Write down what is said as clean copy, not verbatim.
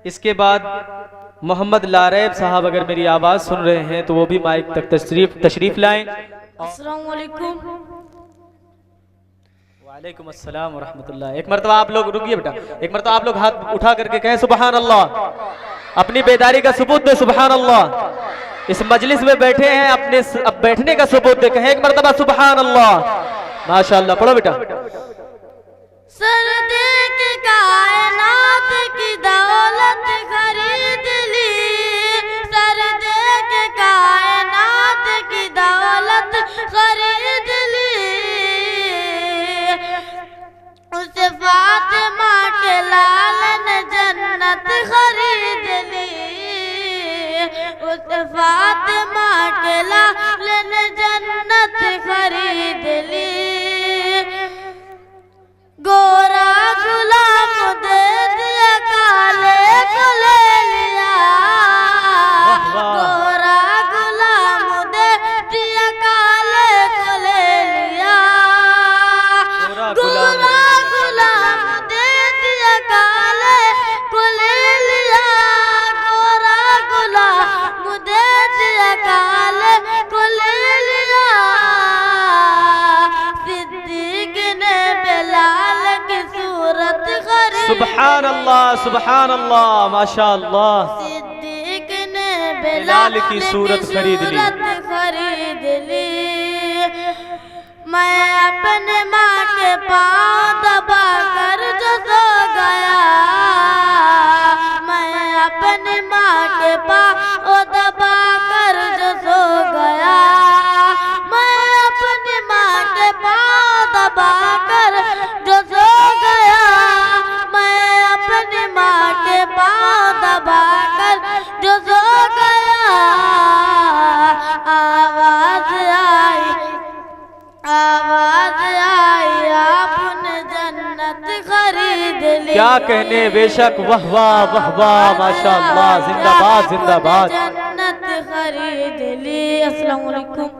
इसके बाद मोहम्मद लारेब साहब अगर मेरी आवाज़ सुन रहे हैं तो वो भी माइक तक तशरीफ लाएं। अस्सलाम वालेकुम। वालेकुम अस्सलाम व रहमतुल्लाह। एक मरतबा आप लोग रुकिए बेटा, एक मरतबा आप लोग हाथ उठा करके कहें सुबहान अल्लाह। अपनी बेदारी का सबूत दे सुबहान अल्लाह। इस मजलिस में बैठे हैं, अपने अब बैठने का सबूत दे, कहें एक मरतबा सुबहान अल्लाह। माशाअल्लाह, पढ़ो बेटा। सर्दे के कायनात की दौलत खरीद ली, सर्दे के कायनात की दौलत खरीद ली, उसे फातिमा के लाल ने जन्नत खरीद ली, उसे फातिमा के लाल ने जन्नत खरीद ली। गोरा गुलाम दे दिया, काले को ले लिया, गोरा गुलाम दे दिया, काले को ले लिया, गोरा गुलाम दे दिया, काले को ले लिया, गोरा गुलाम दे दिया, काले को ले लिया। सिद्दीक ने बिलाल की सूरत खरीद, सुबहान अल्लाह, सुबहान अल्लाह, माशाअल्लाह। सिद्दीक ने बिलाल की सूरत खरीद ली। मैं अपने माँ के पाँव दबा कर जो सो गया, मैं अपने माँ के पाँव दबा कर जो सो गया, मैं अपनी माँ के पाँव दबा कर जो सो गया, मैं अपनी माँ के पाँव दबा कर जो सो गया। आवाज आई, आवाज आई, आपने जन्नत खरीद ली। क्या कहने, बेशक, वाह वाह वाह वाह, माशाअल्लाह, जिंदाबाद जिंदाबाद। जन्नत खरीद ली। अस्सलाम वालेकुम।